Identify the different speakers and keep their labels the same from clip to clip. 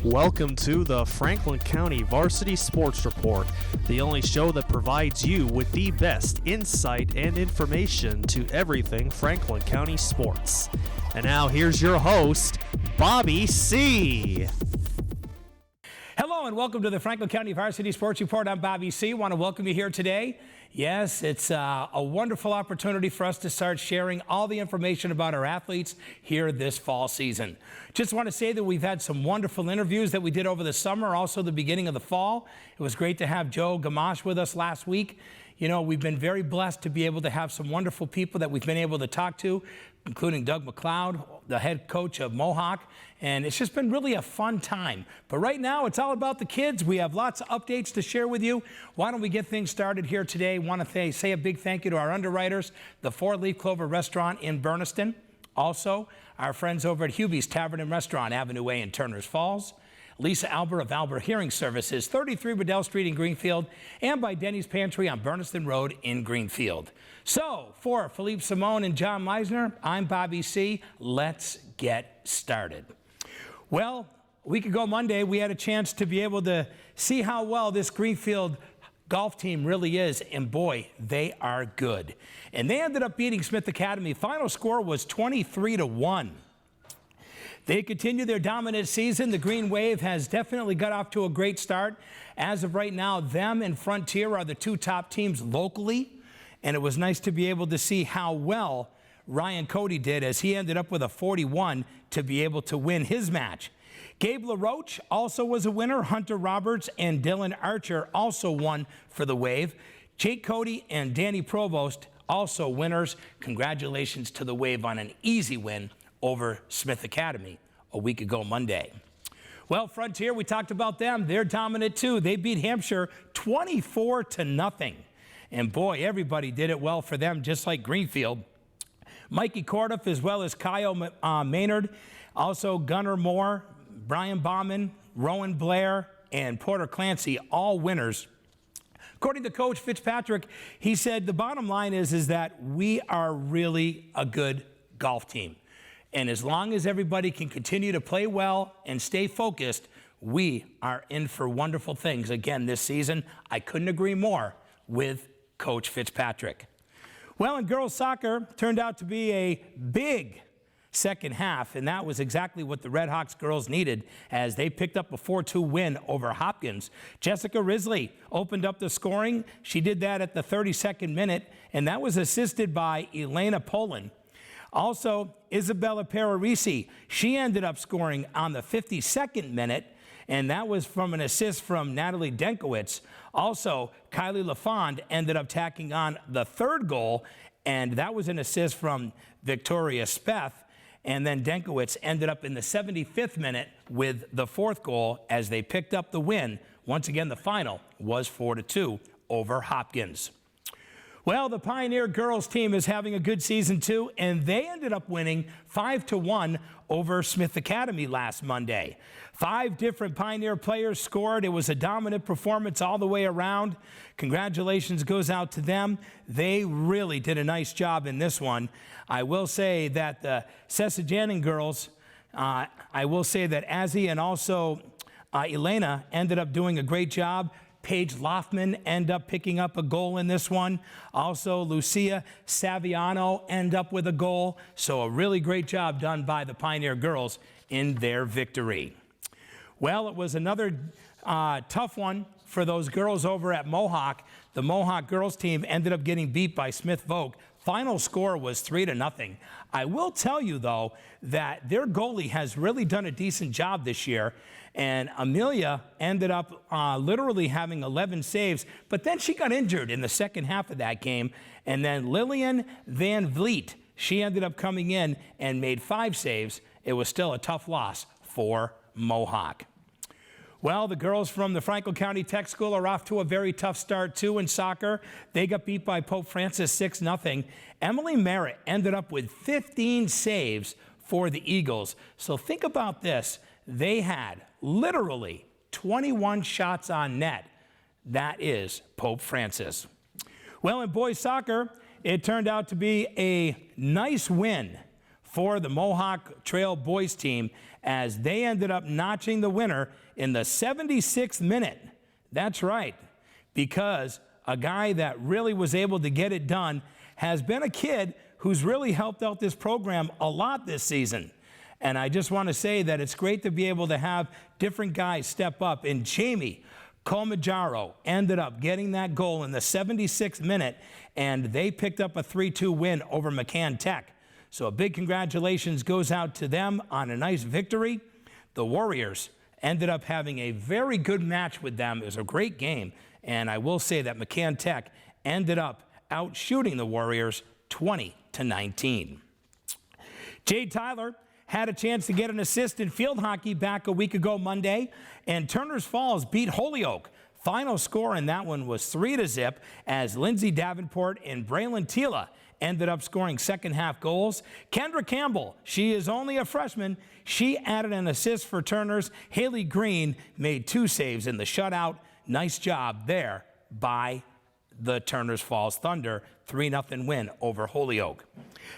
Speaker 1: Welcome to the Franklin County Varsity Sports Report, the only show that provides you with the best insight and information to everything Franklin County sports. And now here's your host, Bobby C.
Speaker 2: Hello and welcome to the Franklin County Varsity Sports Report. I'm Bobby C. Want to welcome you here today. Yes, it's a wonderful opportunity for us to start sharing all the information about our athletes here this fall season. Just want to say that we've had some wonderful interviews that we did over the summer, also the beginning of the fall. It was great to have Joe Gamache with us last week. You know, we've been very blessed to be able to have some wonderful people that we've been able to talk to, including Doug McLeod, the head coach of Mohawk, and it's just been really a fun time. But right now, it's all about the kids. We have lots of updates to share with you. Why don't we get things started here today? Want to say a big thank you to our underwriters, the Four Leaf Clover Restaurant in Berniston. Also, our friends over at Hubie's Tavern and Restaurant, Avenue A in Turners Falls. Lisa Albert of Albert Hearing Services, 33 Riddell Street in Greenfield, and by Denny's Pantry on Berniston Road in Greenfield. So, for Philippe Simone and John Meisner, I'm Bobby C. Let's get started. Well, a week ago Monday, we had a chance to be able to see how well this Greenfield golf team really is, and boy, they are good. And they ended up beating Smith Academy. Final score was 23-1. They continue their dominant season. The Green Wave has definitely got off to a great start. As of right now, them and Frontier are the two top teams locally, and it was nice to be able to see how well Ryan Cody did as he ended up with a 41 to be able to win his match. Gabe LaRoche also was a winner. Hunter Roberts and Dylan Archer also won for the Wave. Jake Cody and Danny Provost also winners. Congratulations to the Wave on an easy win over Smith Academy a week ago Monday. Well, Frontier, we talked about them. They're dominant too. They beat Hampshire 24-0. And boy, everybody did it well for them, just like Greenfield. Mikey Cordiff as well as Kyle Maynard, also Gunnar Moore, Brian Bauman, Rowan Blair, and Porter Clancy, all winners. According to Coach Fitzpatrick, he said the bottom line is that we are really a good golf team. And as long as everybody can continue to play well and stay focused, we are in for wonderful things again this season. I couldn't agree more with Coach Fitzpatrick. Well, in girls soccer, turned out to be a big second half, and that was exactly what the Red Hawks girls needed as they picked up a 4-2 win over Hopkins. Jessica Risley opened up the scoring. She did that at the 32nd minute, and that was assisted by Elena Poland. Also, Isabella Pararisi, she ended up scoring on the 52nd minute, and that was from an assist from Natalie Denkowitz. Also, Kylie LaFond ended up tacking on the third goal, and that was an assist from Victoria Speth. And then Denkowitz ended up in the 75th minute with the fourth goal as they picked up the win. Once again, the final was 4-2 over Hopkins. Well, the Pioneer girls team is having a good season too, and they ended up winning 5-1 over Smith Academy last Monday. 5 different Pioneer players scored. It was a dominant performance all the way around. Congratulations goes out to them. They really did a nice job in this one. I will say that the Sessajanin girls, I will say that Azzy and also Elena ended up doing a great job. Paige Loftman ended up picking up a goal in this one. Also, Lucia Saviano ended up with a goal. So a really great job done by the Pioneer girls in their victory. Well, it was another tough one for those girls over at Mohawk. The Mohawk girls team ended up getting beat by Smith Vogue. Final score was 3-0. I will tell you, though, that their goalie has really done a decent job this year. And Amelia ended up literally having 11 saves, but then she got injured in the second half of that game. And then Lillian Van Vliet, she ended up coming in and made 5 saves. It was still a tough loss for Mohawk. Well, the girls from the Franklin County Tech School are off to a very tough start, too, in soccer. They got beat by Pope Francis 6-0. Emily Merritt ended up with 15 saves for the Eagles. So think about this. They had literally 21 shots on net. That is Pope Francis. Well, in boys soccer, it turned out to be a nice win for the Mohawk Trail boys team as they ended up notching the winner in the 76th minute. That's right, because a guy that really was able to get it done has been a kid who's really helped out this program a lot this season. And I just want to say that it's great to be able to have different guys step up. And Jamie Colmajaro ended up getting that goal in the 76th minute, and they picked up a 3-2 win over McCann Tech. So a big congratulations goes out to them on a nice victory. The Warriors ended up having a very good match with them. It was a great game, and I will say that McCann Tech ended up out shooting the Warriors 20-19. Jade Tyler had a chance to get an assist in field hockey back a week ago Monday, and Turners Falls beat Holyoke. Final score in that one was 3-0 as Lindsay Davenport and Braylon Tila ended up scoring second half goals. Kendra Campbell, she is only a freshman. She added an assist for Turners. Haley Green made 2 saves in the shutout. Nice job there by the Turners Falls Thunder. 3-0 win over Holyoke.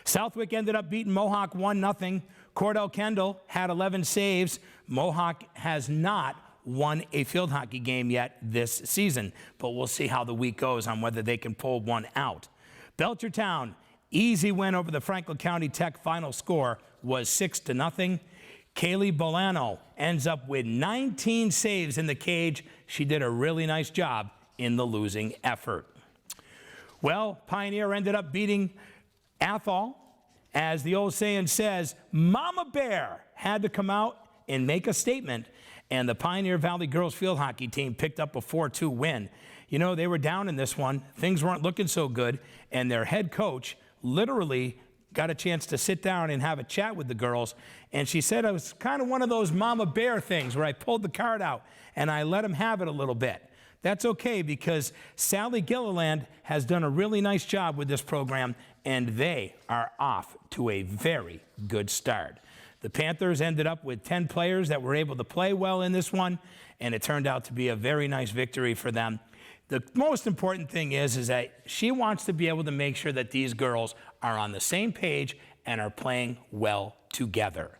Speaker 2: Southwick ended up beating Mohawk 1-0. Cordell Kendall had 11 saves. Mohawk has not won a field hockey game yet this season, but we'll see how the week goes on whether they can pull one out. Belchertown, easy win over the Franklin County Tech. Final score was 6-0. Kaylee Bolano ends up with 19 saves in the cage. She did a really nice job in the losing effort. Well, Pioneer ended up beating Athol. As the old saying says, Mama Bear had to come out and make a statement, and the Pioneer Valley girls field hockey team picked up a 4-2 win. You know, they were down in this one. Things weren't looking so good, and their head coach literally got a chance to sit down and have a chat with the girls, and she said it was kind of one of those Mama Bear things where I pulled the card out and I let them have it a little bit. That's okay, because Sally Gilliland has done a really nice job with this program, and they are off to a very good start. The Panthers ended up with 10 players that were able to play well in this one, and it turned out to be a very nice victory for them. The most important thing is that she wants to be able to make sure that these girls are on the same page and are playing well together.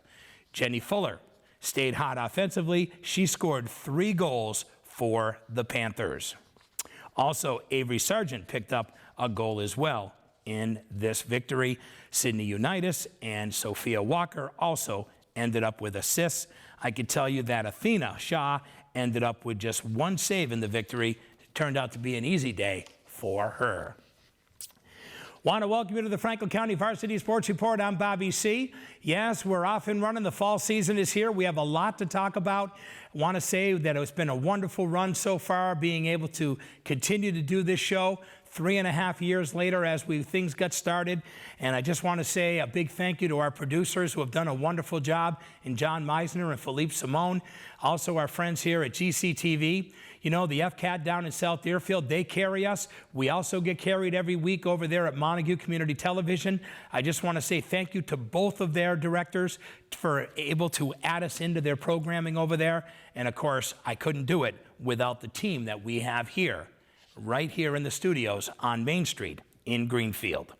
Speaker 2: Jenny Fuller stayed hot offensively. She scored 3 goals for the Panthers. Also, Avery Sargent picked up a goal as well in this victory. Sydney Unitas and Sophia Walker also ended up with assists. I could tell you that Athena Shaw ended up with just 1 save in the victory. It turned out to be an easy day for her. Want to welcome you to the Franklin County Varsity Sports Report. I'm Bobby C. Yes, we're off and running. The fall season is here. We have a lot to talk about. I want to say that it's been a wonderful run so far, being able to continue to do this show 3.5 years later as things got started. And I just want to say a big thank you to our producers who have done a wonderful job, and John Meisner and Philippe Simone. Also our friends here at GCTV. You know, the FCAT down in South Deerfield, they carry us. We also get carried every week over there at Montague Community Television. I just want to say thank you to both of their directors for able to add us into their programming over there. And of course, I couldn't do it without the team that we have here, right here in the studios on Main Street in Greenfield.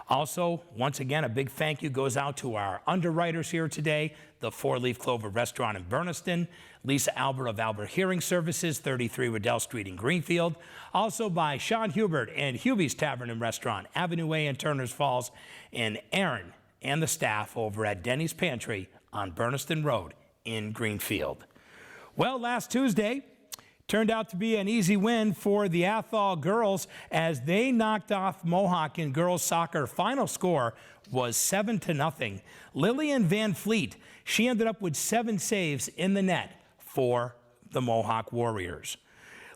Speaker 2: Also, once again, a big thank you goes out to our underwriters here today, the 4-Leaf Clover Restaurant in Berniston, Lisa Albert of Albert Hearing Services, 33 Riddell Street in Greenfield. Also by Sean Hubert and Hubie's Tavern and Restaurant, Avenue A in Turners Falls, and Aaron and the staff over at Denny's Pantry on Berniston Road in Greenfield. Well, last Tuesday turned out to be an easy win for the Athol girls as they knocked off Mohawk in girls soccer. Final score was 7-0. Lillian Van Fleet, she ended up with 7 saves in the net for the Mohawk Warriors.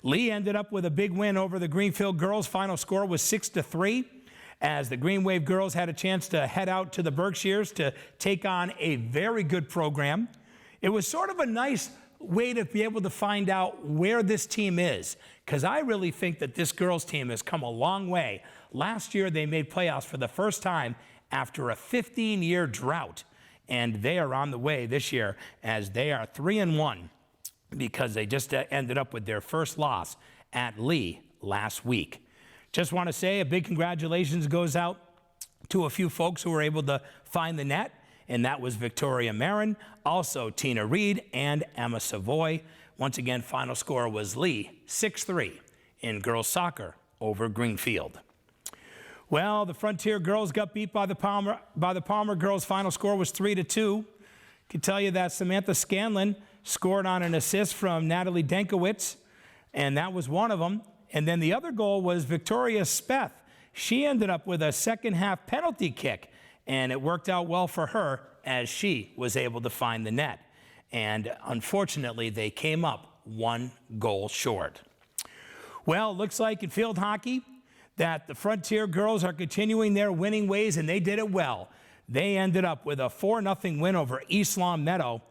Speaker 2: Lee ended up with a big win over the Greenfield girls. Final score was 6-3 as the Green Wave girls had a chance to head out to the Berkshires to take on a very good program. It was sort of a nice way to be able to find out where this team is, because I really think that this girls team has come a long way. Last year they made playoffs for the first time after a 15-year drought, and they are on the way this year as they are 3-1 because they just ended up with their first loss at Lee last week. Just want to say a big congratulations goes out to a few folks who were able to find the net, and that was Victoria Marin, also Tina Reed and Emma Savoy. Once again, final score was Lee 6-3 in girls soccer over Greenfield. Well, the Frontier girls got beat by the Palmer girls. Final score was 3-2. Can tell you that Samantha Scanlon scored on an assist from Natalie Denkowitz, and that was one of them. And then the other goal was Victoria Speth. She ended up with a second half penalty kick, and it worked out well for her as she was able to find the net. And unfortunately, they came up 1 goal short. Well, it looks like in field hockey that the Frontier girls are continuing their winning ways, and they did it well. They ended up with a 4-0 win over East Long Meadow.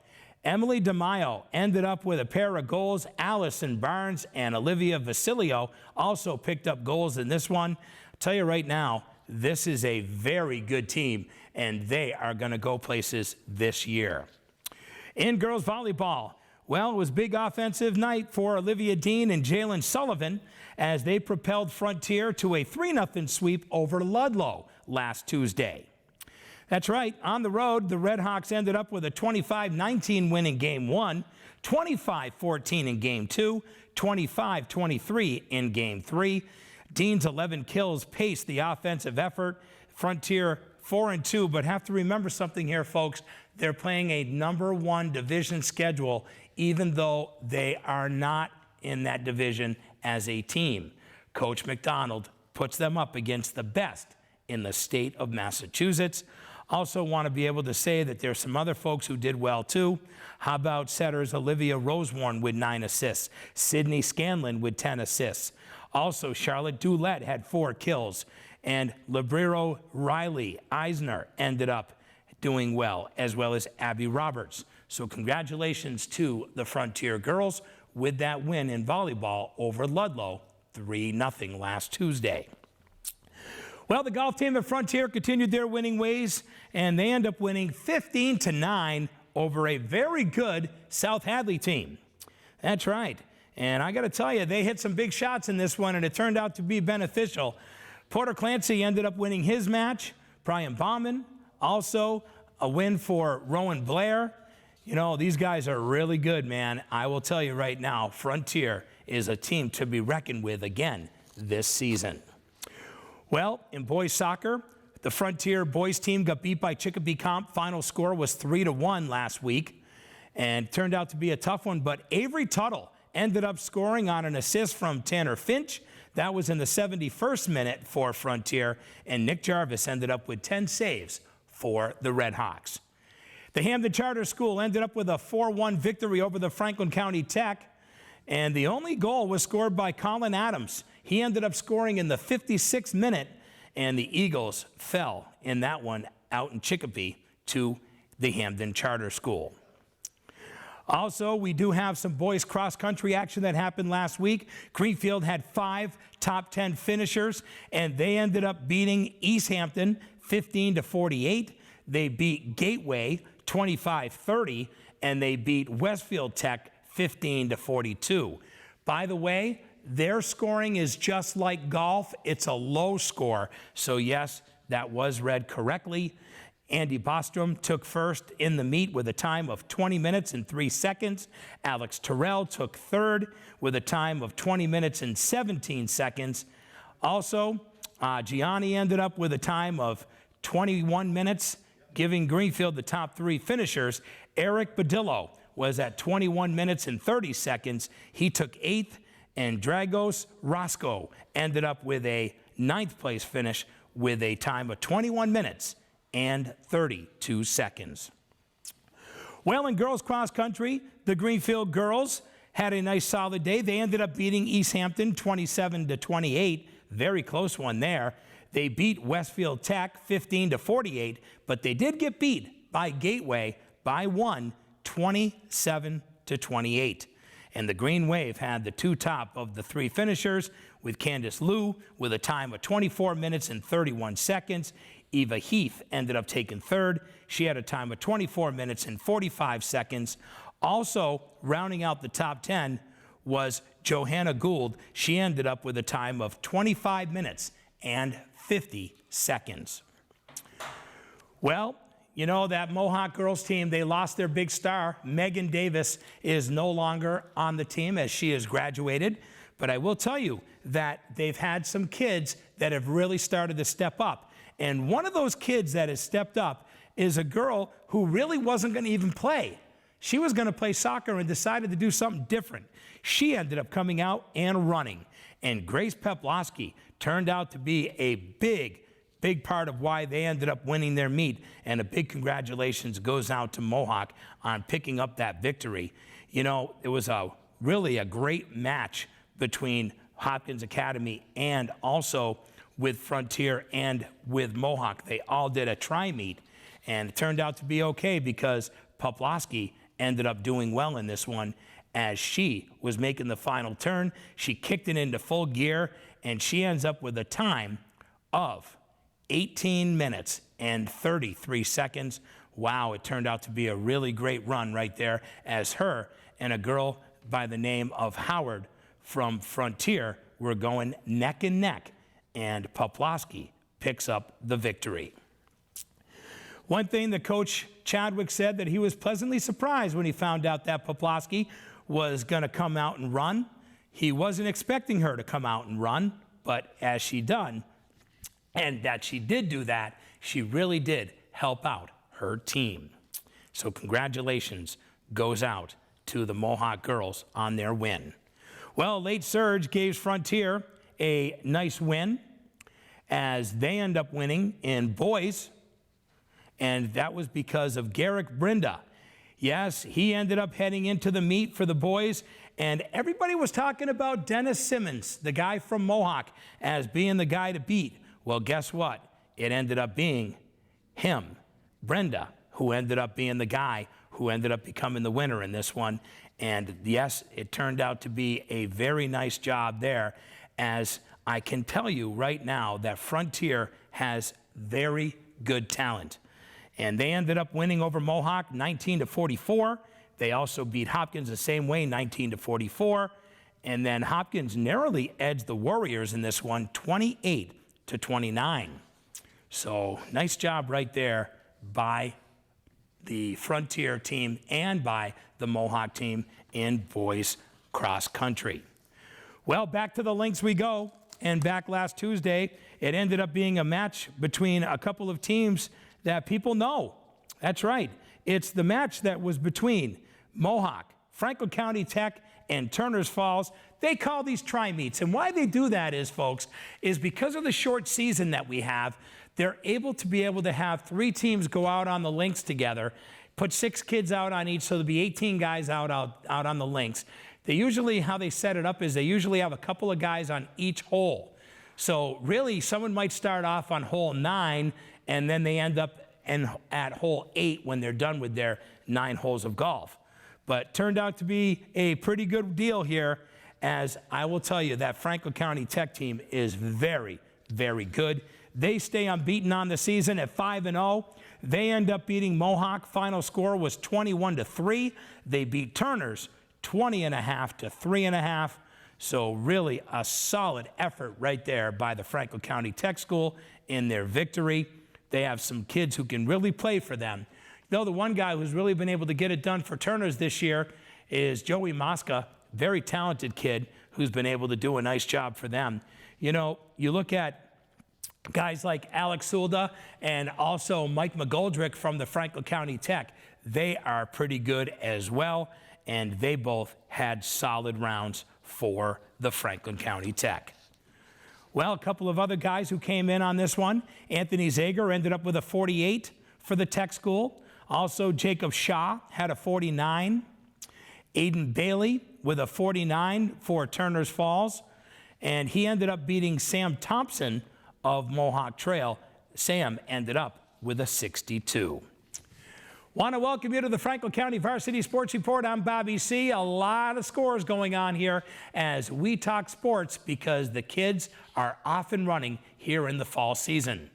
Speaker 2: Emily DeMaio ended up with a pair of goals. Allison Barnes and Olivia Vasilio also picked up goals in this one. I'll tell you right now, this is a very good team, and they are going to go places this year. In girls volleyball, well, it was a big offensive night for Olivia Dean and Jalen Sullivan as they propelled Frontier to a 3-0 sweep over Ludlow last Tuesday. That's right, on the road, the Red Hawks ended up with a 25-19 win in Game 1, 25-14 in Game 2, 25-23 in Game 3. Dean's 11 kills paced the offensive effort. Frontier 4-2, but have to remember something here, folks. They're playing a #1 division schedule, even though they are not in that division as a team. Coach McDonald puts them up against the best in the state of Massachusetts. Also want to be able to say that there's some other folks who did well too. How about setters Olivia Rosewarne with 9 assists, Sydney Scanlon with 10 assists. Also, Charlotte Doulette had 4 kills, and Librero Riley Eisner ended up doing well as Abby Roberts. So congratulations to the Frontier girls with that win in volleyball over Ludlow, 3-0 last Tuesday. Well, the golf team at Frontier continued their winning ways, and they end up winning 15-9 over a very good South Hadley team. That's right. And I got to tell you, they hit some big shots in this one, and it turned out to be beneficial. Porter Clancy ended up winning his match. Brian Bauman, also a win for Rowan Blair. You know, these guys are really good, man. I will tell you right now, Frontier is a team to be reckoned with again this season. Well, in boys soccer, the Frontier boys team got beat by Chicopee Comp. Final score was 3-1 last week, and turned out to be a tough one. But Avery Tuttle ended up scoring on an assist from Tanner Finch. That was in the 71st minute for Frontier, and Nick Jarvis ended up with 10 saves for the Red Hawks. The Hamden Charter School ended up with a 4-1 victory over the Franklin County Tech, and the only goal was scored by Colin Adams. He ended up scoring in the 56th minute, and the Eagles fell in that one out in Chicopee to the Hamden Charter School. Also, we do have some boys cross-country action that happened last week. Greenfield had 5 top 10 finishers, and they ended up beating East Hampton 15-48. They beat Gateway 25-30, and they beat Westfield Tech 15-42. By the way, their scoring is just like golf. It's a low score. So yes, that was read correctly. Andy Bostrom took first in the meet with a time of 20 minutes and 3 seconds. Alex Terrell took third with a time of 20 minutes and 17 seconds. Also, Gianni ended up with a time of 21 minutes, giving Greenfield the top 3 finishers. Eric Badillo was at 21 minutes and 30 seconds. He took 8th, and Dragos Roscoe ended up with a 9th place finish with a time of 21 minutes and 32 seconds. Well, in girls cross country, the Greenfield girls had a nice solid day. They ended up beating East Hampton 27-28, very close one there. They beat Westfield Tech 15-48, but they did get beat by Gateway by 1, 27-28. And the Green Wave had the 2 top of the 3 finishers, with Candace Liu with a time of 24 minutes and 31 seconds. Eva Heath ended up taking third. She had a time of 24 minutes and 45 seconds. Also, rounding out the top 10 was Johanna Gould. She ended up with a time of 25 minutes and 50 seconds. Well, you know, that Mohawk girls team, they lost their big star. Megan Davis is no longer on the team as she has graduated. But I will tell you that they've had some kids that have really started to step up. And one of those kids that has stepped up is a girl who really wasn't going to even play. She was going to play soccer and decided to do something different. She ended up coming out and running. And Grace Peplowski turned out to be a big part of why they ended up winning their meet. And a big congratulations goes out to Mohawk on picking up that victory. You know, it was really a great match between Hopkins Academy and also with Frontier and with Mohawk. They all did a tri-meet, and it turned out to be okay because Peplowski ended up doing well in this one as she was making the final turn. She kicked it into full gear, and she ends up with a time of 18 minutes and 33 seconds. Wow, it turned out to be a really great run right there as her and a girl by the name of Howard from Frontier were going neck and neck, and Peplowski picks up the victory. One thing that Coach Chadwick said that he was pleasantly surprised when he found out that Peplowski was going to come out and run. He wasn't expecting her to come out and run, but as she done, and that she did do that, she really did help out her team. So congratulations goes out to the Mohawk girls on their win. Well, late surge gave Frontier a nice win as they end up winning in boys, and that was because of Garrick Brinda. Yes, he ended up heading into the meet for the boys, and everybody was talking about Dennis Simmons, the guy from Mohawk, as being the guy to beat. Well, guess what? It ended up being him, Brenda, who ended up being the guy who ended up becoming the winner in this one. And yes, it turned out to be a very nice job there, as I can tell you right now that Frontier has very good talent. And they ended up winning over Mohawk 19-44. They also beat Hopkins the same way, 19-44. And then Hopkins narrowly edged the Warriors in this one, 28-29. So nice job right there by the Frontier team and by the Mohawk team in boys cross country. Well, back to the links we go. And back last Tuesday, it ended up being a match between a couple of teams that people know. That's right. It's the match that was between Mohawk, Franklin County Tech, and Turner's Falls. They call these tri-meets. And why they do that is, folks, is because of the short season that we have, they're able to have 3 teams go out on the links together, put 6 kids out on each, so there'll be 18 guys out on the links. They usually, how they set it up is they usually have a couple of guys on each hole. So really, someone might start off on hole 9, and then they end up at hole 8 when they're done with their 9 holes of golf. But turned out to be a pretty good deal here, as I will tell you that Franklin County Tech team is very, very good. They stay unbeaten on the season at 5-0. They end up beating Mohawk. Final score was 21-3. They beat Turner's 20.5 to 3.5. So really a solid effort right there by the Franklin County Tech School in their victory. They have some kids who can really play for them. You know, the one guy who's really been able to get it done for Turner's this year is Joey Mosca, very talented kid who's been able to do a nice job for them. You know, you look at guys like Alex Sulda and also Mike McGoldrick from the Franklin County Tech. They are pretty good as well, and they both had solid rounds for the Franklin County Tech. Well, a couple of other guys who came in on this one. Anthony Zager ended up with a 48 for the Tech School. Also, Jacob Shaw had a 49. Aiden Bailey with a 49 for Turner's Falls. And he ended up beating Sam Thompson of Mohawk Trail. Sam ended up with a 62. Want to welcome you to the Franklin County Varsity Sports Report. I'm Bobby C. A lot of scores going on here as we talk sports because the kids are off and running here in the fall season.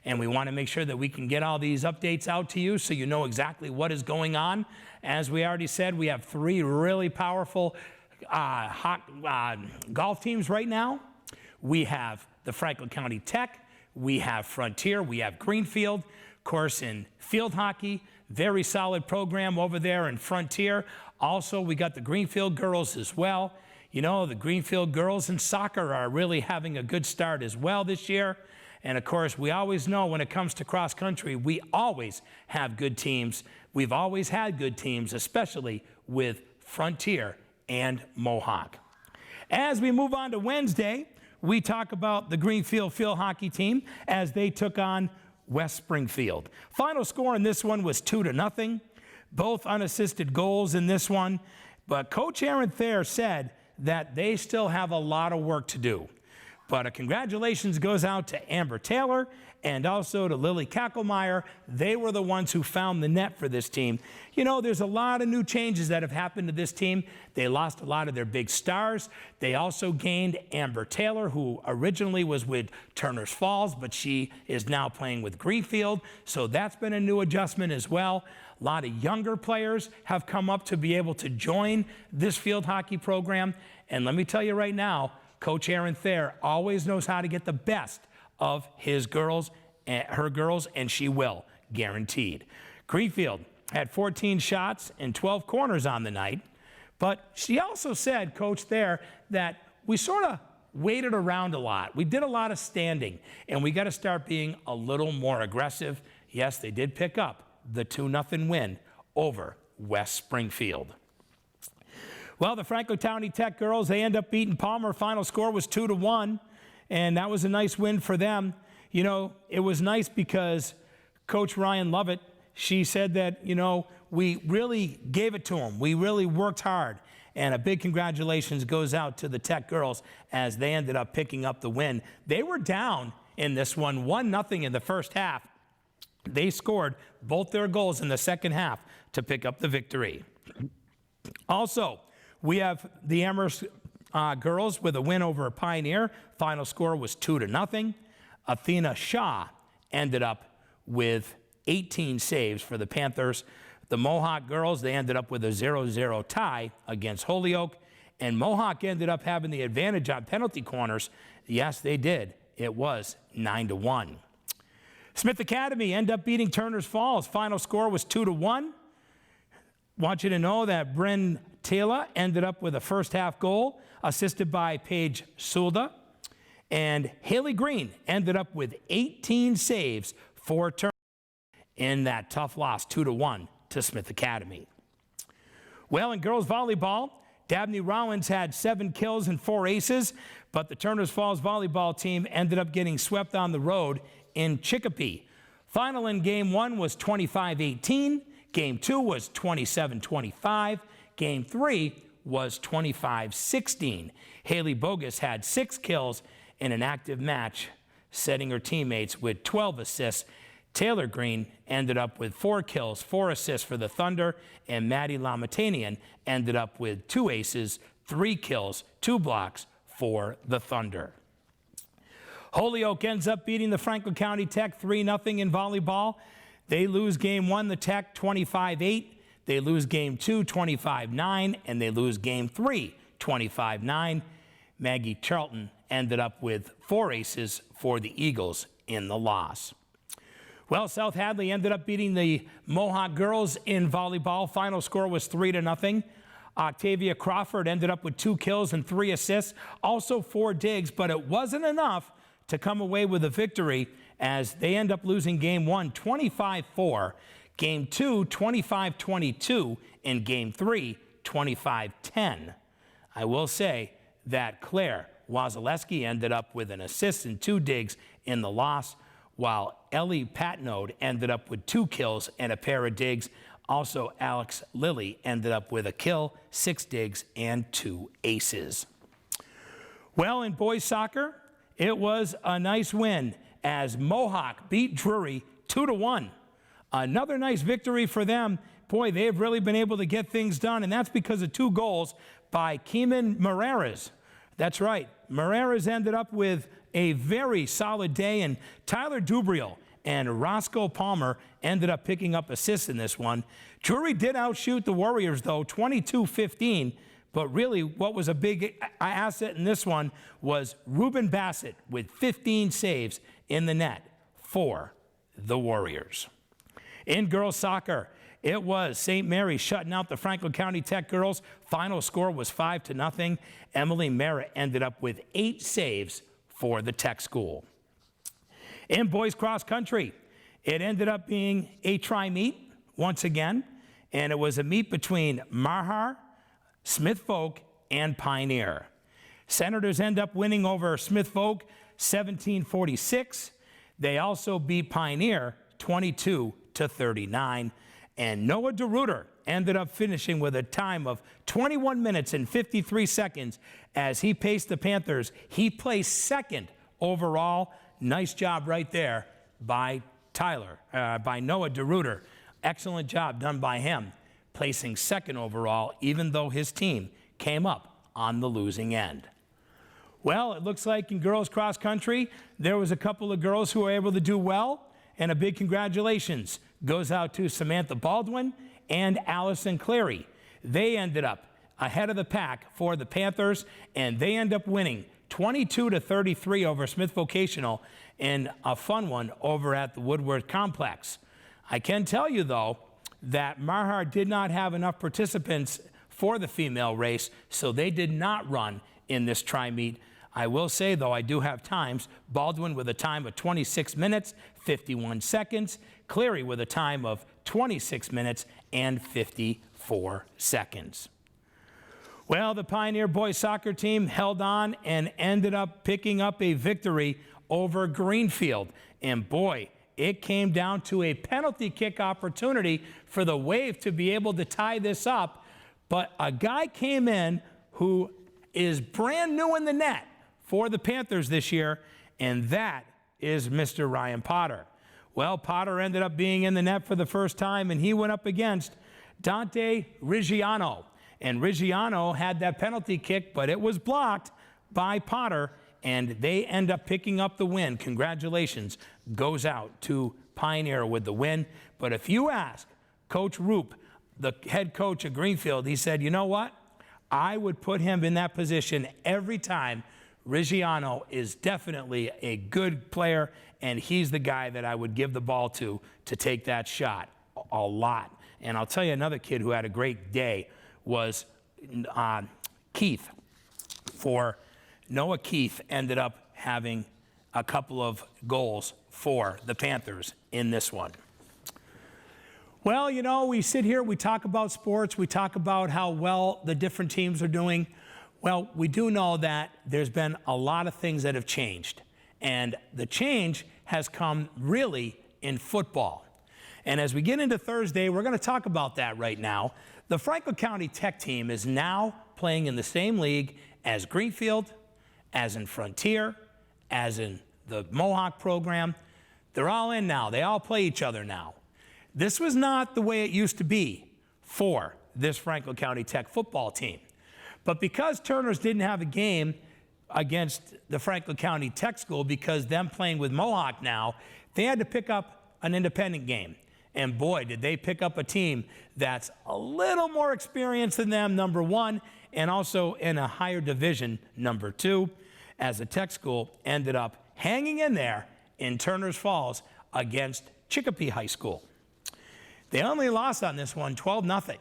Speaker 2: And we want to make sure that we can get all these updates out to you so you know exactly what is going on. As we already said, we have 3 really powerful golf teams right now. We have the Franklin County Tech, we have Frontier, we have Greenfield. Of course, in field hockey, very solid program over there in Frontier. Also, we got the Greenfield girls as well. You know, the Greenfield girls in soccer are really having a good start as well this year. And of course, we always know when it comes to cross country, we always have good teams. We've always had good teams, especially with Frontier and Mohawk. As we move on to Wednesday, we talk about the Greenfield field hockey team as they took on West Springfield. Final score in this one was 2-0. Both unassisted goals in this one. But Coach Aaron Thayer said that they still have a lot of work to do. But a congratulations goes out to Amber Taylor and also to Lily Kackelmeyer. They were the ones who found the net for this team. You know, there's a lot of new changes that have happened to this team. They lost a lot of their big stars. They also gained Amber Taylor, who originally was with Turner's Falls, but she is now playing with Greenfield. So that's been a new adjustment as well. A lot of younger players have come up to be able to join this field hockey program. And let me tell you right now, Coach Aaron Thayer always knows how to get the best of his girls, her girls, and she will, guaranteed. Greenfield had 14 shots and 12 corners on the night, but she also said, Coach Thayer, that we sort of waited around a lot. We did a lot of standing, and we got to start being a little more aggressive. Yes, they did pick up the 2-0 win over West Springfield. Well, the Franklin County Tech girls, they end up beating Palmer. Final score was 2-1, and that was a nice win for them. You know, it was nice because Coach Ryan Lovett, she said that, you know, we really gave it to them. We really worked hard, and a big congratulations goes out to the Tech girls as they ended up picking up the win. They were down in this one, 1-0 in the first half. They scored both their goals in the second half to pick up the victory. Also, we have the Amherst girls with a win over Pioneer. Final score was 2-0. Athena Shaw ended up with 18 saves for the Panthers. The Mohawk girls, they ended up with a 0-0 tie against Holyoke. And Mohawk ended up having the advantage on penalty corners. Yes, they did. It was 9-1. Smith Academy ended up beating Turner's Falls. Final score was 2-1. Want you to know that Bryn Taylor ended up with a first half goal, assisted by Paige Sulda. And Haley Green ended up with 18 saves for Turner in that tough loss, 2-1 to Smith Academy. Well, in girls volleyball, Dabney Rollins had 7 kills and 4 aces, but the Turner's Falls volleyball team ended up getting swept on the road in Chicopee. Final in game 1 was 25-18. Game 2 was 27-25. Game 3 was 25-16. Haley Bogus had 6 kills in an active match, setting her teammates with 12 assists. Taylor Green ended up with 4 kills, 4 assists for the Thunder, and Maddie Lamatanian ended up with 2 aces, 3 kills, 2 blocks for the Thunder. Holyoke ends up beating the Franklin County Tech 3-0 in volleyball. They lose game 1, the Tech, 25-8. They lose game 2, 25-9, and they lose game 3, 25-9. Maggie Charlton ended up with 4 aces for the Eagles in the loss. Well, South Hadley ended up beating the Mohawk girls in volleyball. Final score was 3-0. Octavia Crawford ended up with 2 kills and 3 assists, also 4 digs, but it wasn't enough to come away with a victory as they end up losing game 1, 25-4, game 2, 25-22, and game 3, 25-10. I will say that Claire Wazaleski ended up with an assist and 2 digs in the loss, while Ellie Patnode ended up with 2 kills and a pair of digs. Also, Alex Lilly ended up with a kill, 6 digs, and 2 aces. Well, in boys soccer, it was a nice win as Mohawk beat Drury 2-1. Another nice victory for them. Boy, they've really been able to get things done, and that's because of 2 goals by Keeman Moreras. That's right. Moreras ended up with a very solid day, and Tyler Dubriel and Roscoe Palmer ended up picking up assists in this one. Drury did outshoot the Warriors, though, 22-15, but really what was a big asset in this one was Ruben Bassett with 15 saves in the net for the Warriors. In girls soccer, it was St. Mary's shutting out the Franklin County Tech girls. Final score was 5-0. Emily Merritt ended up with 8 saves for the Tech school. In boys cross country, it ended up being a tri-meet once again, and it was a meet between Marhar, Smith Folk, and Pioneer. Senators end up winning over Smith Folk 17-46. They also beat Pioneer 22-39. And Noah DeRuiter ended up finishing with a time of 21 minutes and 53 seconds as he paced the Panthers. He placed second overall. Nice job right there by Noah DeRuiter. Excellent job done by him, placing second overall, even though his team came up on the losing end. Well, it looks like in girls cross country, there was a couple of girls who were able to do well, and a big congratulations goes out to Samantha Baldwin and Allison Cleary. They ended up ahead of the pack for the Panthers, and they end up winning 22-33 over Smith Vocational in a fun one over at the Woodward Complex. I can tell you, though, that Marhar did not have enough participants for the female race, so they did not run in this tri-meet. I will say, though, I do have times. Baldwin with a time of 26 minutes, 51 seconds. Cleary with a time of 26 minutes and 54 seconds. Well, the Pioneer boys soccer team held on and ended up picking up a victory over Greenfield. And boy, it came down to a penalty kick opportunity for the Wave to be able to tie this up. But a guy came in who is brand new in the net for the Panthers this year, and that is Mr. Ryan Potter. Well, Potter ended up being in the net for the first time, and he went up against Dante Riggiano. And Riggiano had that penalty kick, but it was blocked by Potter, and they end up picking up the win. Congratulations goes out to Pioneer with the win. But if you ask Coach Roop, the head coach of Greenfield, he said, you know what? I would put him in that position every time. Riggiano is definitely a good player, and he's the guy that I would give the ball to take that shot a lot. And I'll tell you another kid who had a great day was Keith. For Noah Keith ended up having a couple of goals for the Panthers in this one. Well, you know, we sit here, we talk about sports, we talk about how well the different teams are doing. Well, we do know that there's been a lot of things that have changed, and the change has come really in football. And as we get into Thursday, we're going to talk about that right now. The Franklin County Tech team is now playing in the same league as Greenfield, as in Frontier, as in the Mohawk program. They're all in now. They all play each other now. This was not the way it used to be for this Franklin County Tech football team. But because Turners didn't have a game against the Franklin County Tech School, because them playing with Mohawk now, they had to pick up an independent game. And boy, did they pick up a team that's a little more experienced than them, number one, and also in a higher division, number two, as the Tech School ended up hanging in there in Turners Falls against Chicopee High School. They only lost on this one 12-0.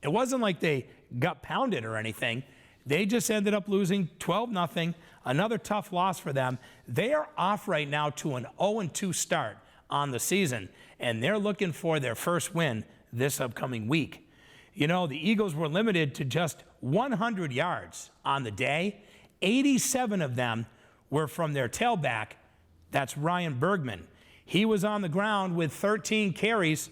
Speaker 2: It wasn't like they got pounded or anything. They just ended up losing 12-0. Another tough loss for them. They are off right now to an 0-2 start on the season, and they're looking for their first win this upcoming week. You know, the Eagles were limited to just 100 yards on the day. 87 of them were from their tailback. That's Ryan Bergman. He was on the ground with 13 carries.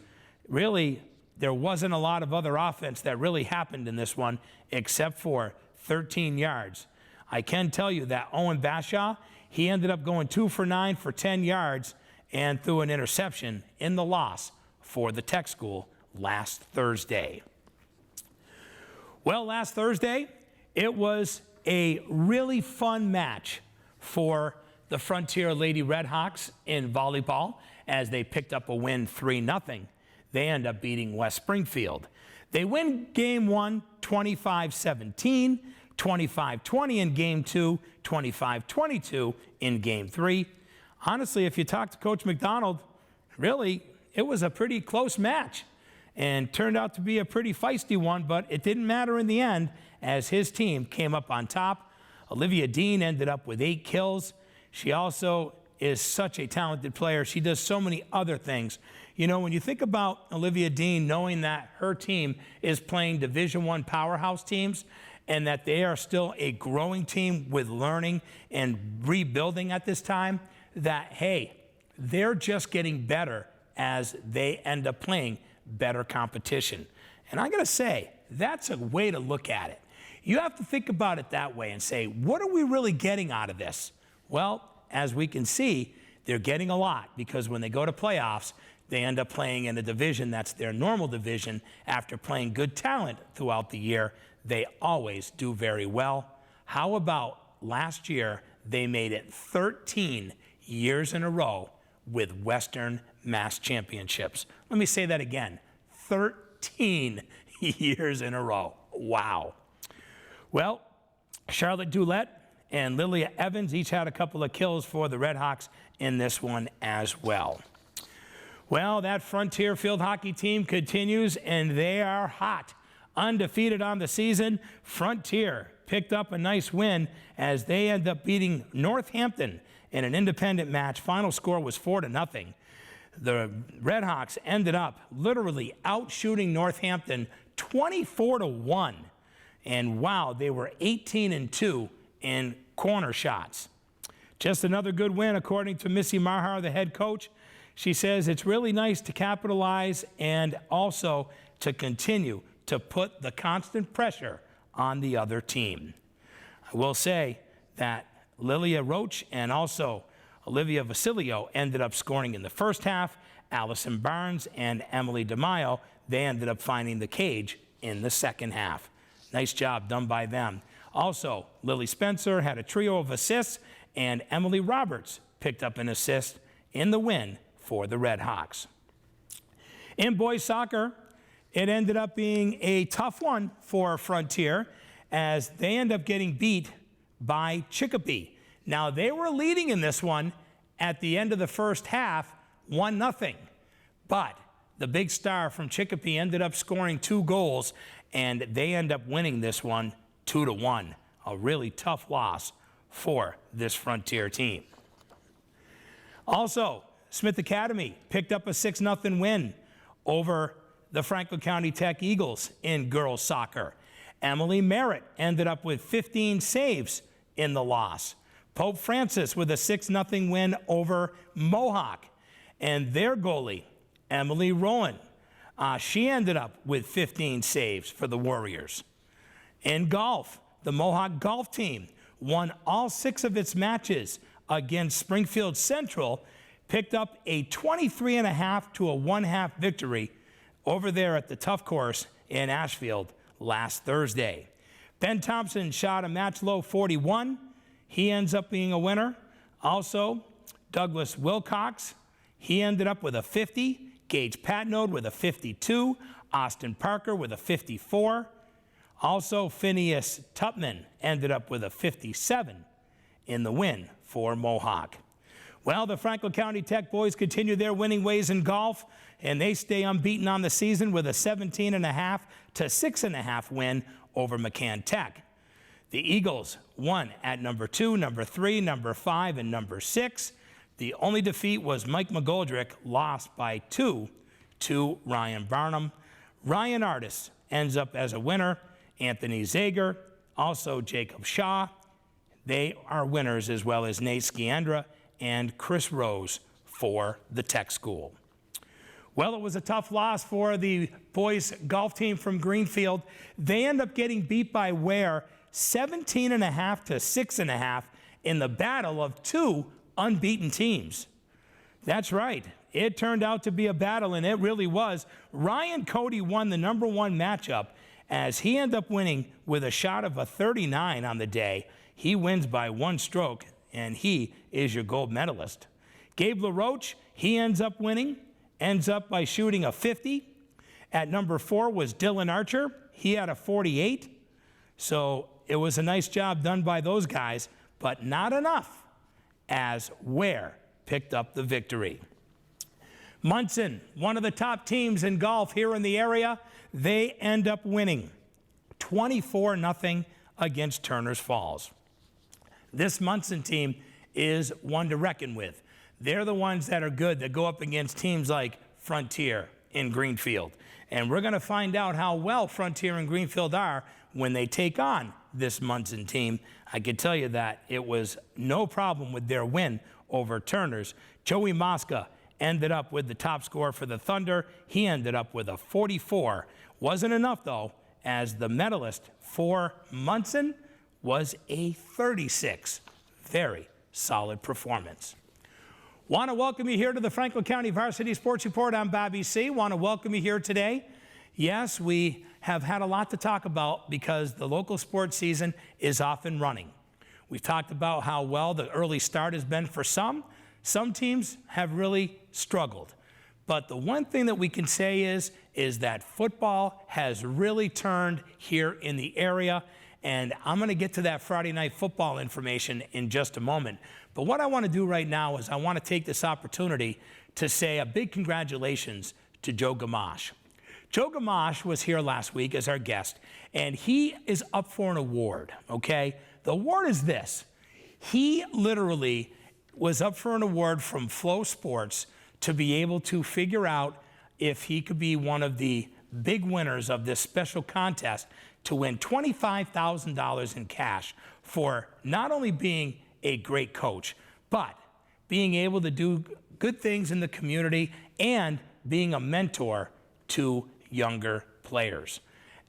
Speaker 2: Really, there wasn't a lot of other offense that really happened in this one except for 13 yards. I can tell you that Owen Bashaw, he ended up going 2 for 9 for 10 yards and threw an interception in the loss for the Tech School last Thursday. Well, last Thursday, it was a really fun match for the Frontier Lady Redhawks in volleyball as they picked up a win 3-0. They end up beating West Springfield. They win game one, 25-17, 25-20 in game two, 25-22 in game three. Honestly, if you talk to Coach McDonald, really, it was a pretty close match and turned out to be a pretty feisty one, but it didn't matter in the end as his team came up on top. Olivia Dean ended up with 8 kills. She also is such a talented player. She does so many other things. You know, when you think about Olivia Dean, knowing that her team is playing Division I powerhouse teams and that they are still a growing team with learning and rebuilding at this time, that, hey, they're just getting better as they end up playing better competition. And I gotta say, that's a way to look at it. You have to think about it that way and say, what are we really getting out of this? Well, as we can see, they're getting a lot because when they go to playoffs, they end up playing in a division that's their normal division. After playing good talent throughout the year, they always do very well. How about last year, they made it 13 years in a row with Western Mass Championships. Let me say that again, 13 years in a row. Wow. Well, Charlotte Doulette and Lilia Evans each had a couple of kills for the Redhawks in this one as well. Well, that Frontier field hockey team continues, and they are hot. Undefeated on the season, Frontier picked up a nice win as they end up beating Northampton in an independent match. Final score was 4-0. The Redhawks ended up literally outshooting Northampton 24-1. And wow, they were 18-2 in corner shots. Just another good win, according to Missy Marhar, the head coach. She says it's really nice to capitalize and also to continue to put the constant pressure on the other team. I will say that Lilia Roach and also Olivia Vasilio ended up scoring in the first half. Allison Barnes and Emily DeMaio, they ended up finding the cage in the second half. Nice job done by them. Also, Lily Spencer had a trio of assists, and Emily Roberts picked up an assist in the win for the Redhawks. In boys soccer, it ended up being a tough one for Frontier as they end up getting beat by Chicopee. Now, they were leading in this one at the end of the first half, 1-0. But the big star from Chicopee ended up scoring 2 goals, and they end up winning this one 2-1. A really tough loss for this Frontier team. Also, Smith Academy picked up a 6-0 win over the Franklin County Tech Eagles in girls soccer. Emily Merritt ended up with 15 saves in the loss. Pope Francis with a 6-0 win over Mohawk. And their goalie, Emily Rowan, she ended up with 15 saves for the Warriors. In golf, the Mohawk golf team won all 6 of its matches against Springfield Central, picked up a 23.5 to a 1/2 victory over there at the Tough Course in Ashfield last Thursday. Ben Thompson shot a match low 41. He ends up being a winner. Also, Douglas Wilcox, he ended up with a 50. Gage Patnode with a 52. Austin Parker with a 54. Also, Phineas Tupman ended up with a 57 in the win for Mohawk. Well, the Franklin County Tech boys continue their winning ways in golf, and they stay unbeaten on the season with a 17.5 to 6.5 win over McCann Tech. The Eagles won at number 2, number 3, number 5, and number 6. The only defeat was Mike McGoldrick, lost by 2 to Ryan Barnum. Ryan Artis ends up as a winner. Anthony Zager, also Jacob Shaw. They are winners, as well as Nate Sciandra and Chris Rose for the Tech School. Well, it was a tough loss for the boys golf team from Greenfield. They end up getting beat by Ware 17.5 to 6.5 in the battle of 2 unbeaten teams. That's right. It turned out to be a battle, and it really was. Ryan Cody won the number 1 matchup as he ended up winning with a shot of a 39 on the day. He wins by 1 stroke, and he is your gold medalist. Gabe LaRoche, he ends up winning, ends up by shooting a 50. At number 4 was Dylan Archer. He had a 48. So it was a nice job done by those guys, but not enough as Ware picked up the victory. Munson, one of the top teams in golf here in the area, they end up winning 24-0 against Turners Falls. This Munson team is one to reckon with. They're the ones that are good, that go up against teams like Frontier in Greenfield. And we're going to find out how well Frontier and Greenfield are when they take on this Munson team. I can tell you that it was no problem with their win over Turners. Joey Mosca ended up with the top score for the Thunder. He ended up with a 44. Wasn't enough, though, as the medalist for Munson was a 36. Very solid performance. Want to welcome you here to the Franklin County Varsity Sports Report. I'm Bobby C. Want to welcome you here today. Yes, we have had a lot to talk about because the local sports season is off and running. We've talked about how well the early start has been for some. Some teams have really struggled. But the one thing that we can say is that football has really turned here in the area. And I'm going to get to that Friday night football information in just a moment. But what I want to do right now is I want to take this opportunity to say a big congratulations to Joe Gamache. Joe Gamache was here last week as our guest, and he is up for an award, okay? The award is this. He literally was up for an award from Flow Sports to be able to figure out if he could be one of the big winners of this special contest to win $25,000 in cash for not only being a great coach, but being able to do good things in the community and being a mentor to younger players.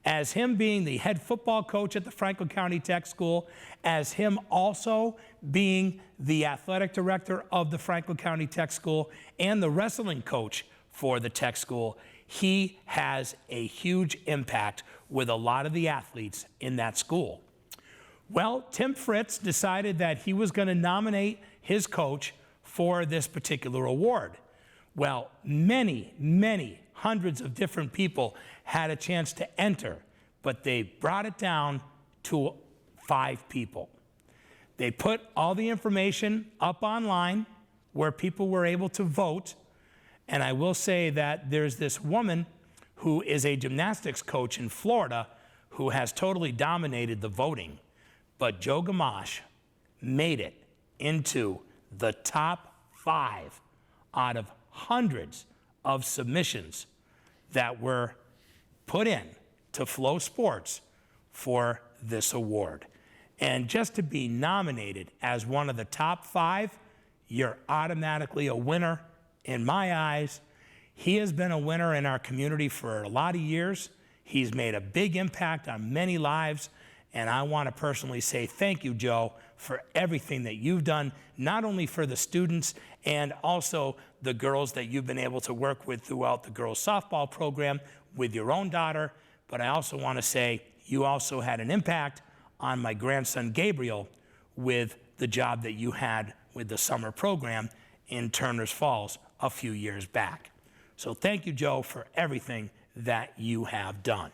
Speaker 2: As him being the head football coach at the Franklin County Tech School, as him also being the athletic director of the Franklin County Tech School and the wrestling coach for the Tech School, he has a huge impact with a lot of the athletes in that school. Well, Tim Fritz decided that he was going to nominate his coach for this particular award. Well, many hundreds of different people had a chance to enter, but they brought it down to 5 people. They put all the information up online where people were able to vote. And I will say that there's this woman who is a gymnastics coach in Florida who has totally dominated the voting. But Joe Gamache made it into the top 5 out of hundreds of submissions that were put in to Flow Sports for this award. And just to be nominated as one of the top 5, you're automatically a winner in my eyes. He has been a winner in our community for a lot of years. He's made a big impact on many lives. And I want to personally say thank you, Joe, for everything that you've done, not only for the students and also the girls that you've been able to work with throughout the girls' softball program with your own daughter, but I also want to say you also had an impact on my grandson, Gabriel, with the job that you had with the summer program in Turners Falls a few years back. So thank you, Joe, for everything that you have done.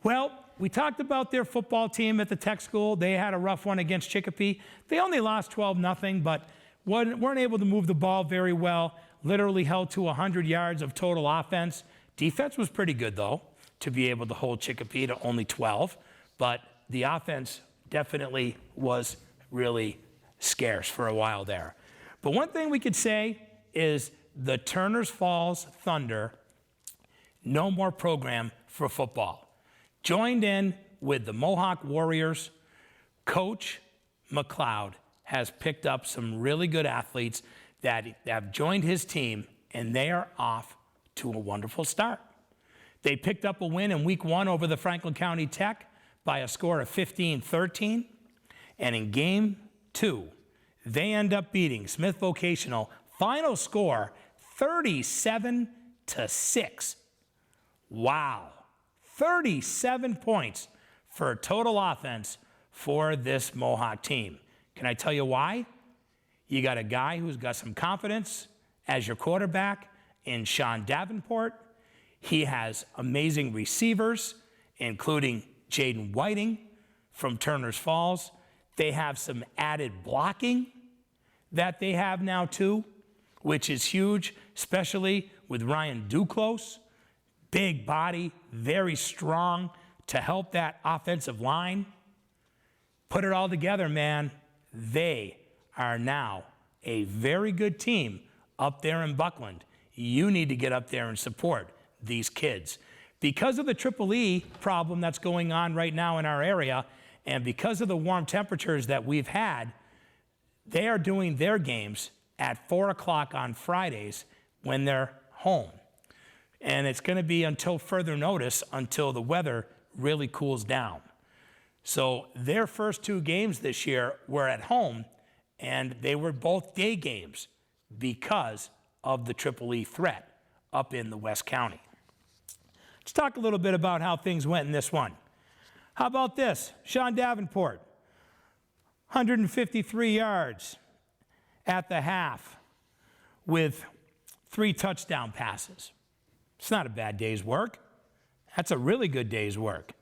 Speaker 2: Well, we talked about their football team at the Tech School. They had a rough one against Chicopee. They only lost 12-0, but weren't able to move the ball very well. Literally held to 100 yards of total offense. Defense was pretty good, though, to be able to hold Chicopee to only 12. But the offense definitely was really scarce for a while there. But one thing we could say is the Turners Falls Thunder, no more program for football. Joined in with the Mohawk Warriors. Coach McLeod has picked up some really good athletes that have joined his team, and they are off to a wonderful start. They picked up a win in week 1 over the Franklin County Tech by a score of 15-13. And in game 2, they end up beating Smith Vocational. Final score, 37-6. Wow. 37 points for total offense for this Mohawk team. Can I tell you why? You got a guy who's got some confidence as your quarterback in Sean Davenport. He has amazing receivers, including Jaden Whiting from Turners Falls. They have some added blocking that they have now too, which is huge. especially with Ryan Duclos. Big body, very strong to help that offensive line. Put it all together, man. They are now a very good team up there in Buckland. You need to get up there and support these kids. Because of the Triple E problem that's going on right now in our area, and because of the warm temperatures that we've had, they are doing their games at 4 o'clock on Fridays when they're home. And it's going to be until further notice until the weather really cools down. So their first 2 games this year were at home, and they were both day games because of the Triple E threat up in the West County. Let's talk a little bit about how things went in this one. How about this? Sean Davenport, 153 yards at the half with 3 touchdown passes. It's not a bad day's work. That's a really good day's work.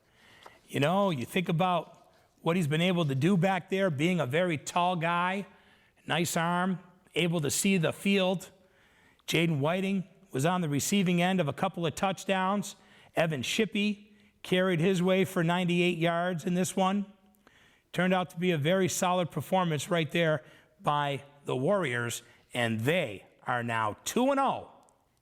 Speaker 2: You know, you think about what he's been able to do back there, being a very tall guy, nice arm, able to see the field. Jaden Whiting was on the receiving end of a couple of touchdowns. Evan Shippey carried his way for 98 yards in this one. Turned out to be a very solid performance right there by the Warriors, and they are now 2-0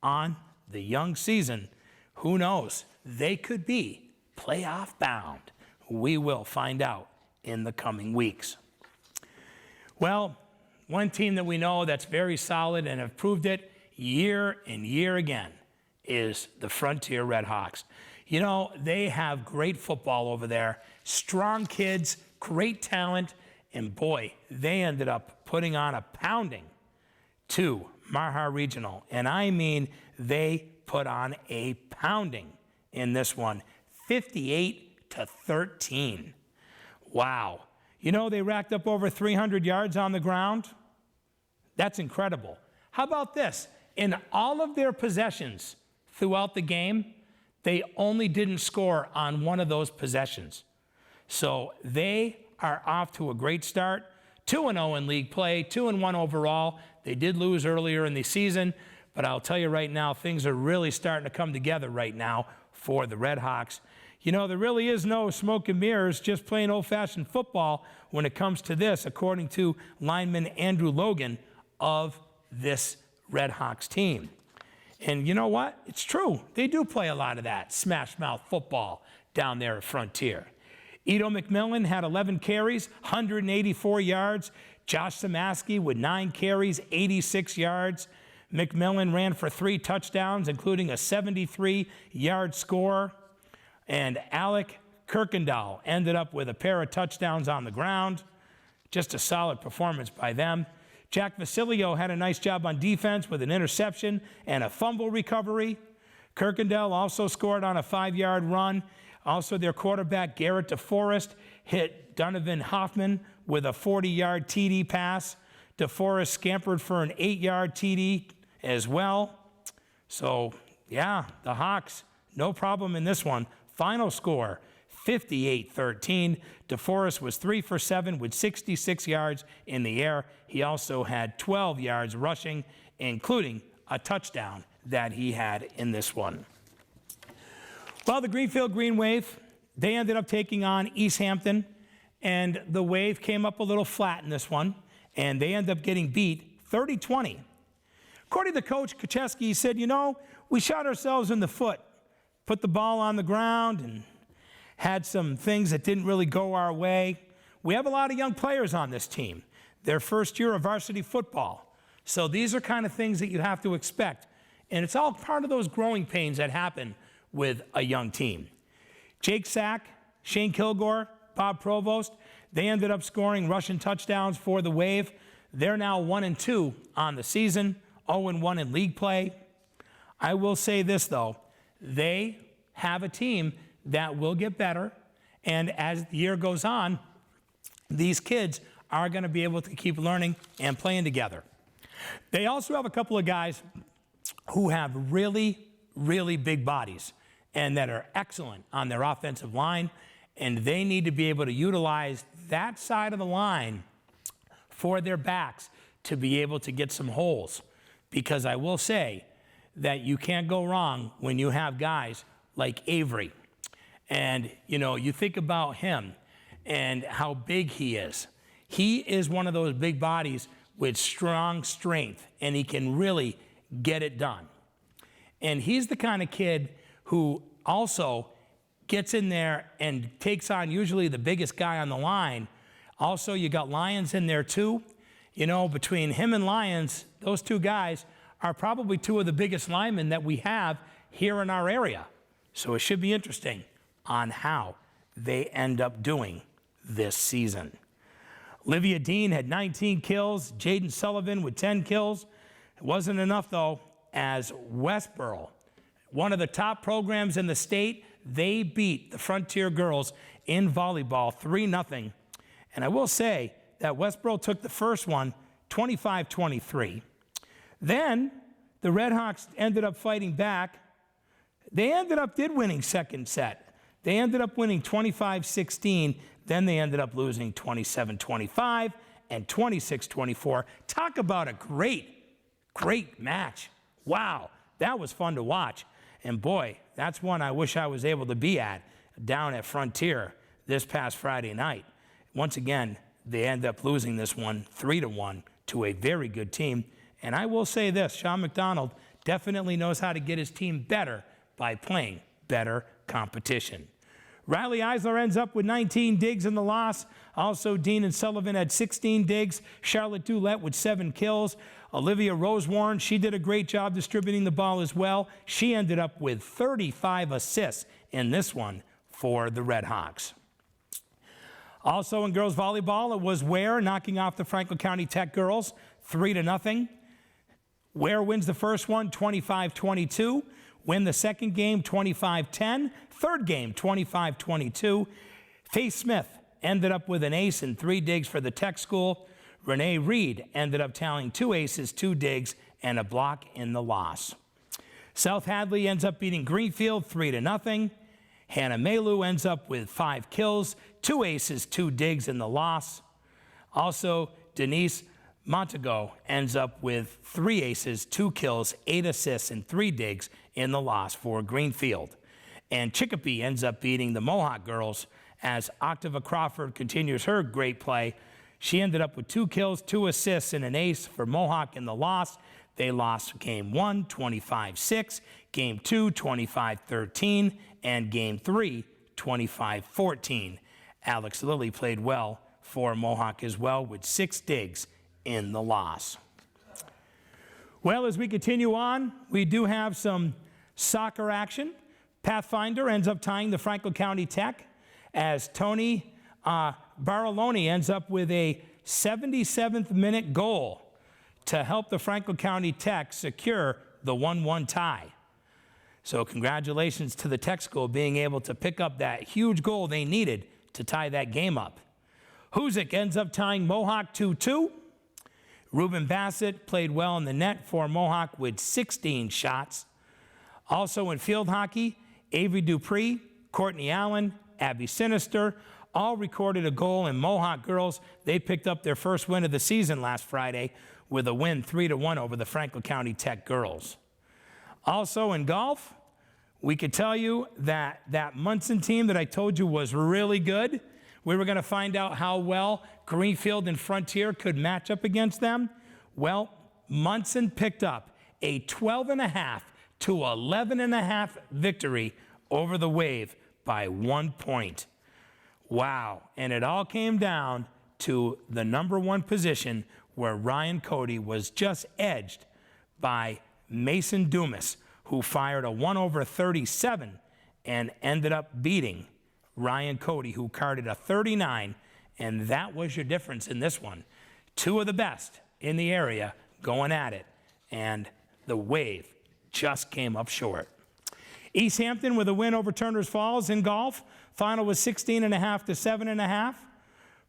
Speaker 2: on the young season. Who knows? They could be playoff bound. We will find out in the coming weeks. Well, one team that we know that's very solid and have proved it year and year again is the Frontier Redhawks. You know, they have great football over there, strong kids, great talent, and boy, they ended up putting on a pounding to Marhar Regional. And I mean, they put on a pounding in this one, 58-13. Wow. You know, they racked up over 300 yards on the ground. That's incredible. How about this? In all of their possessions throughout the game, they only didn't score on one of those possessions. So they are off to a great start. 2-0 in league play, 2-1 overall. They did lose earlier in the season, but I'll tell you right now, things are really starting to come together right now for the Redhawks. You know, there really is no smoke and mirrors, just plain old-fashioned football when it comes to this, according to lineman Andrew Logan of this Redhawks team. And you know what? It's true. They do play a lot of that smash-mouth football down there at Frontier. Edo McMillan had 11 carries, 184 yards. Josh Samaski with 9 carries, 86 yards. McMillan ran for 3 touchdowns, including a 73-yard score. And Alec Kirkendall ended up with a pair of touchdowns on the ground. Just a solid performance by them. Jack Vasilio had a nice job on defense with an interception and a fumble recovery. Kirkendall also scored on a 5-yard run. Also, their quarterback, Garrett DeForest, hit Donovan Hoffman with a 40-yard TD pass. DeForest scampered for an 8-yard TD as well. So, yeah, the Hawks, no problem in this one. Final score, 58-13. DeForest was 3 for 7 with 66 yards in the air. He also had 12 yards rushing, including a touchdown that he had in this one. Well, the Greenfield Green Wave, they ended up taking on East Hampton, and the Wave came up a little flat in this one, and they ended up getting beat 30-20. According to Coach Kucheski, he said, you know, we shot ourselves in the foot, put the ball on the ground, and had some things that didn't really go our way. We have a lot of young players on this team. Their first year of varsity football. So these are kind of things that you have to expect. And it's all part of those growing pains that happen with a young team. Jake Sack, Shane Kilgore, Bob Provost, they ended up scoring rushing touchdowns for the Wave. They're now 1-2 on the season, 0-1 in league play. I will say this, though. They have a team that will get better, and as the year goes on, these kids are going to be able to keep learning and playing together. They also have a couple of guys who have really, really big bodies and that are excellent on their offensive line, and they need to be able to utilize that side of the line for their backs to be able to get some holes. because I will say that you can't go wrong when you have guys like Avery. And, you think about him and how big he is. He is one of those big bodies with strong strength, and he can really get it done. And he's the kind of kid who also gets in there and takes on usually the biggest guy on the line. Also, you got Lyons in there too. Between him and Lyons, those two guys are probably two of the biggest linemen that we have here in our area. So it should be interesting on how they end up doing this season. Olivia Dean had 19 kills. Jaden Sullivan with 10 kills. It wasn't enough, though, as Westboro, one of the top programs in the state, they beat the Frontier girls in volleyball 3-0. And I will say that Westboro took the first one 25-23. Then the Redhawks ended up fighting back. They did winning second set. They ended up winning 25-16. Then they ended up losing 27-25 and 26-24. Talk about a great match. Wow, that was fun to watch. And boy, that's one I wish I was able to be at down at Frontier this past Friday night. Once again, they end up losing this one 3-1 to a very good team. And I will say this, Sean McDonald definitely knows how to get his team better by playing better competition. Riley Eisler ends up with 19 digs in the loss. Also, Dean and Sullivan had 16 digs. Charlotte Doulette with 7 kills. Olivia Rosewarren, she did a great job distributing the ball as well. She ended up with 35 assists in this one for the Redhawks. Also in girls volleyball, it was Ware knocking off the Franklin County Tech girls 3-0. Ware wins the first one 25-22. Win the second game 25-10. Third game 25-22. Faith Smith ended up with an ace and 3 digs for the Tech school. Renee Reed ended up tallying 2 aces, 2 digs, and a block in the loss. South Hadley ends up beating Greenfield 3-0. Hannah Melu ends up with 5 kills, 2 aces, 2 digs in the loss. Also, Denise Montego ends up with 3 aces, 2 kills, 8 assists, and 3 digs in the loss for Greenfield. And Chicopee ends up beating the Mohawk girls as Octava Crawford continues her great play. She ended up with 2 kills, 2 assists, and an ace for Mohawk in the loss. They lost game 1, 25-6, game 2, 25-13, and game 3, 25-14. Alex Lilly played well for Mohawk as well with 6 digs in the loss. Well, as we continue on, we do have some soccer action. Pathfinder ends up tying the Franklin County Tech as Tony Baroloni ends up with a 77th minute goal to help the Franklin County Tech secure the 1-1 tie. So congratulations to the Tech school being able to pick up that huge goal they needed to tie that game up. Huzik ends up tying Mohawk 2-2. Ruben Bassett played well in the net for Mohawk with 16 shots. Also in field hockey, Avery Dupree, Courtney Allen, Abby Sinister, all recorded a goal in Mohawk girls. They picked up their first win of the season last Friday with a win 3-1 over the Franklin County Tech girls. Also in golf, we could tell you that that Munson team that I told you was really good. We were going to find out how well Greenfield and Frontier could match up against them. Well, Munson picked up a 12.5 to 11.5 victory over the Wave by 1 point. Wow. And it all came down to the number 1 position where Ryan Cody was just edged by Mason Dumas, who fired a 1/37 and ended up beating Ryan Cody, who carded a 39, and that was your difference in this one. 2 of the best in the area going at it, and the Wave just came up short. East Hampton with a win over Turners Falls in golf. Final was 16.5 to 7.5.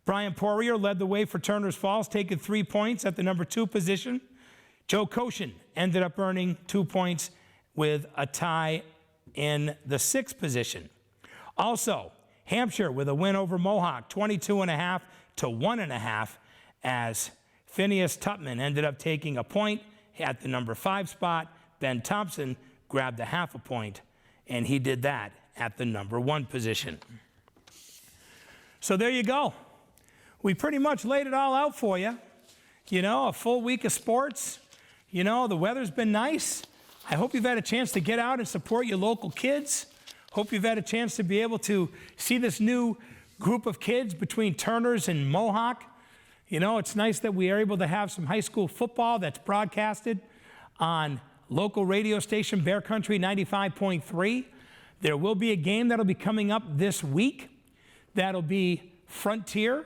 Speaker 2: Brian Poirier led the way for Turners Falls, taking 3 points at the number 2 position. Joe Koshin ended up earning 2 points with a tie in the 6th position. Also, Hampshire with a win over Mohawk, 22.5 to 1.5, as Phineas Tutman ended up taking a point at the number 5 spot. Ben Thompson grabbed the half a point, and he did that at the number 1 position. So there you go. We pretty much laid it all out for you. You know, a full week of sports. You know, the weather's been nice. I hope you've had a chance to get out and support your local kids. Hope you've had a chance to be able to see this new group of kids between Turners and Mohawk. You know, it's nice that we are able to have some high school football that's broadcasted on local radio station Bear Country 95.3. There will be a game that'll be coming up this week. That'll be Frontier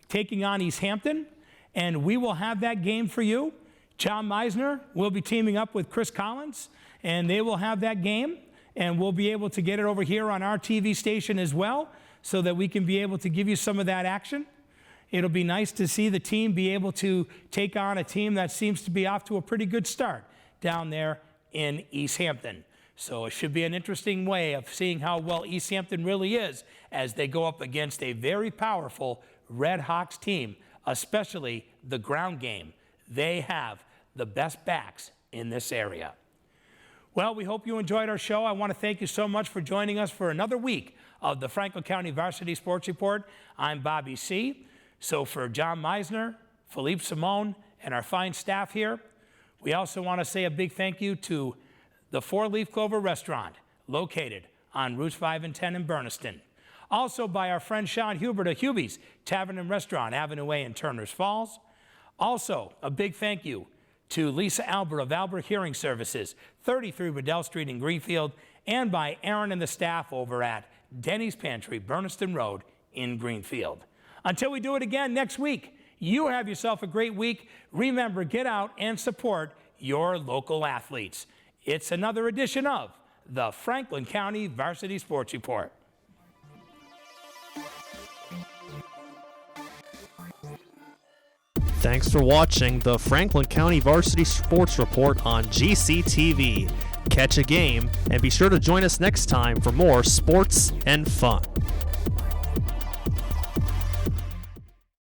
Speaker 2: taking on East Hampton, and we will have that game for you. John Meisner will be teaming up with Chris Collins, and they will have that game, and we'll be able to get it over here on our TV station as well so that we can be able to give you some of that action. It'll be nice to see the team be able to take on a team that seems to be off to a pretty good start down there in East Hampton. So it should be an interesting way of seeing how well East Hampton really is as they go up against a very powerful Red Hawks team, especially the ground game. They have the best backs in this area. Well, we hope you enjoyed our show. I want to thank you so much for joining us for another week of the Franklin County Varsity Sports Report. I'm Bobby C. So for John Meisner, Philippe Simone, and our fine staff here, we also want to say a big thank you to the 4 Leaf Clover Restaurant, located on Routes 5 and 10 in Berniston. Also by our friend Sean Hubert of Hubie's Tavern and Restaurant, Avenue A in Turners Falls. Also, a big thank you to Lisa Albert of Albert Hearing Services, 33 Riddell Street in Greenfield, and by Aaron and the staff over at Denny's Pantry, Berniston Road in Greenfield. Until we do it again next week, you have yourself a great week. Remember, get out and support your local athletes. It's another edition of the Franklin County Varsity Sports Report.
Speaker 1: Thanks for watching the Franklin County Varsity Sports Report on GCTV. Catch a game and be sure to join us next time for more sports and fun.